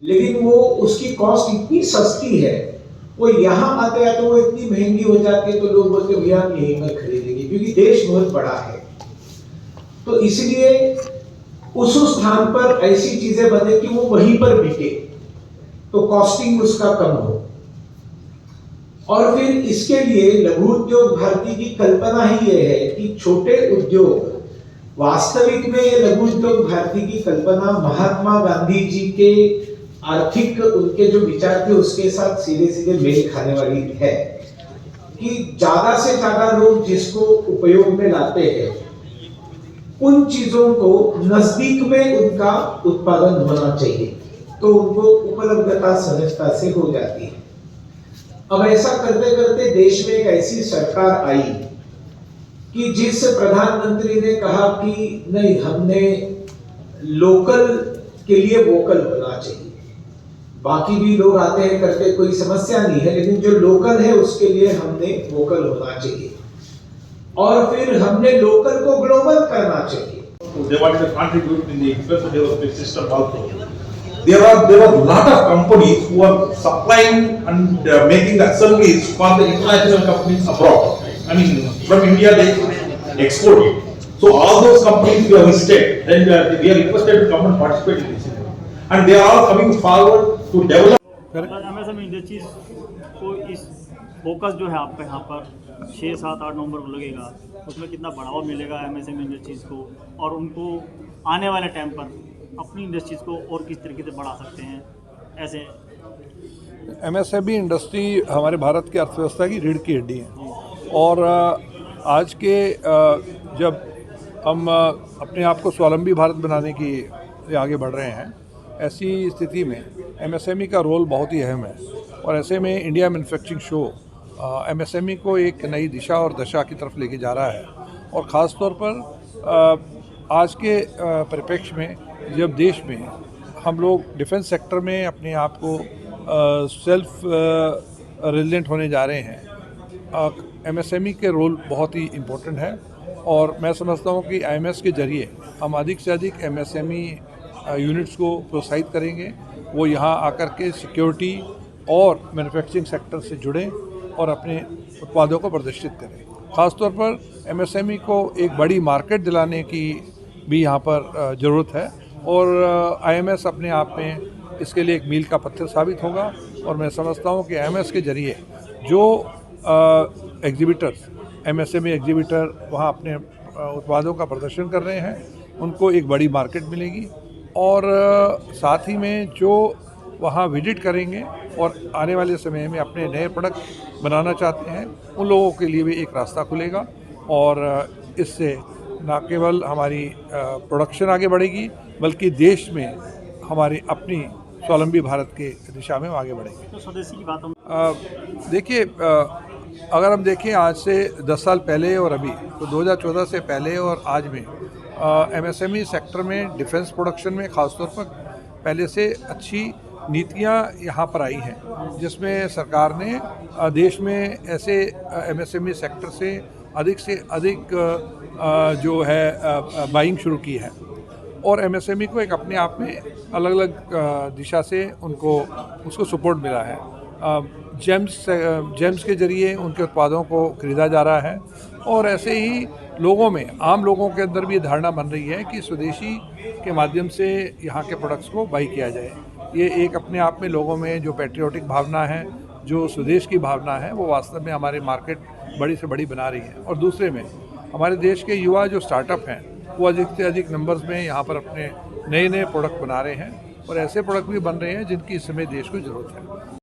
लेकिन वो उसकी कॉस्ट इतनी सस्ती है, वो यहाँ आते आते वो इतनी महंगी हो जाती है तो लोग बोलते भैया हम यहीं पर खरीदेंगे, क्योंकि देश बहुत बड़ा है। तो इसलिए उस स्थान पर ऐसी चीजें बने कि वो वहीं पर बिके, तो कॉस्टिंग उसका कम हो। और फिर इसके लिए लघु उद्योग भारती की कल्पना ही ये है कि छोटे उद्योग, वास्तविक में ये लघु उद्योग भारती की कल्पना महात्मा गांधी जी के आर्थिक उनके जो विचार थे उसके साथ सीधे सीधे मेल खाने वाली है कि ज्यादा से ज्यादा लोग जिसको उपयोग में लाते हैं उन चीजों को नजदीक में उनका उत्पादन होना चाहिए, तो उनको उपलब्धता सहजता से हो जाती है। अब ऐसा करते करते देश में एक ऐसी सरकार आई कि जिस प्रधानमंत्री ने कहा कि नहीं, हमने लोकल के लिए वोकल होना चाहिए। बाकी भी लोग आते हैं करते, कोई समस्या नहीं है, लेकिन जो लोकल है उसके लिए हमने वोकल होना चाहिए और फिर हमने लोकल को ग्लोबल करना चाहिए। They wanted to contribute in the express aerospace system also. There were lot of companies who are supplying and making the assemblies for the international companies abroad. I mean, from India they export it. So all those companies we have listed, then we are requested to come and participate in this. And they are all coming forward to develop. MSME industries को इस focus जो है आपका यहाँ पर 6, 7, 8 नवंबर को लगेगा, उसमें कितना बढ़ावा मिलेगा MSME इंडस्ट्रीज़ को, और उनको आने वाले टाइम पर अपनी इंडस्ट्रीज़ को और किस तरीके से बढ़ा सकते हैं? ऐसे MSME इंडस्ट्री हमारे भारत की अर्थव्यवस्था की रीढ़ की हड्डी है और आज के जब हम अपने आप को स्वावलंबी भारत बनाने की आगे बढ़ रहे हैं, ऐसी स्थिति में MSME का रोल बहुत ही अहम है। और ऐसे में इंडिया मैन्युफैक्चरिंग शो MSME को एक नई दिशा और दशा की तरफ लेके जा रहा है। और ख़ास तौर पर आज के परिप्रेक्ष्य में जब देश में हम लोग डिफेंस सेक्टर में अपने आप को सेल्फ रेजिलेंट होने जा रहे हैं, MSME के रोल बहुत ही इम्पोर्टेंट है। और मैं समझता हूँ कि IMS के ज़रिए हम अधिक से अधिक MSME यूनिट्स को प्रोत्साहित करेंगे, वो यहाँ आकर के सिक्योरिटी और मैन्युफैक्चरिंग सेक्टर से जुड़ें और अपने उत्पादों को प्रदर्शित करें। ख़ासतौर पर MSME को एक बड़ी मार्केट दिलाने की भी यहाँ पर ज़रूरत है और IMS अपने आप में इसके लिए एक मील का पत्थर साबित होगा। और मैं समझता हूँ कि IMS के ज़रिए जो एग्जीबिटर्स, MSME एग्जीबिटर वहाँ अपने उत्पादों का प्रदर्शन कर रहे हैं, उनको एक बड़ी मार्केट मिलेगी। और साथ ही में जो वहाँ विजिट करेंगे और आने वाले समय में अपने नए प्रोडक्ट बनाना चाहते हैं, उन लोगों के लिए भी एक रास्ता खुलेगा और इससे न केवल हमारी प्रोडक्शन आगे बढ़ेगी बल्कि देश में हमारी अपनी स्वावलंबी भारत के दिशा में आगे बढ़ेंगे। तो स्वदेशी की बात हम देखिए, अगर हम देखें आज से 10 साल पहले और अभी, तो 2014 से पहले और आज में MSME सेक्टर में डिफेंस प्रोडक्शन में ख़ासतौर पर पहले से अच्छी नीतियां यहाँ पर आई हैं, जिसमें सरकार ने देश में ऐसे MSME सेक्टर से अधिक जो है बाइंग शुरू की है और MSME को एक अपने आप में अलग अलग दिशा से उसको सपोर्ट मिला है। जेम्स के ज़रिए उनके उत्पादों को खरीदा जा रहा है और ऐसे ही लोगों में, आम लोगों के अंदर भी ये धारणा बन रही है कि स्वदेशी के माध्यम से यहाँ के प्रोडक्ट्स को बाई किया जाए। ये एक अपने आप में लोगों में जो पैट्रियोटिक भावना है, जो स्वदेश की भावना है, वो वास्तव में हमारी मार्केट बड़ी से बड़ी बना रही है। और दूसरे में हमारे देश के युवा जो स्टार्टअप हैं, वो अधिक से अधिक नंबर्स में यहाँ पर अपने नए प्रोडक्ट बना रहे हैं और ऐसे प्रोडक्ट भी बन रहे हैं जिनकी इस समय देश को ज़रूरत है।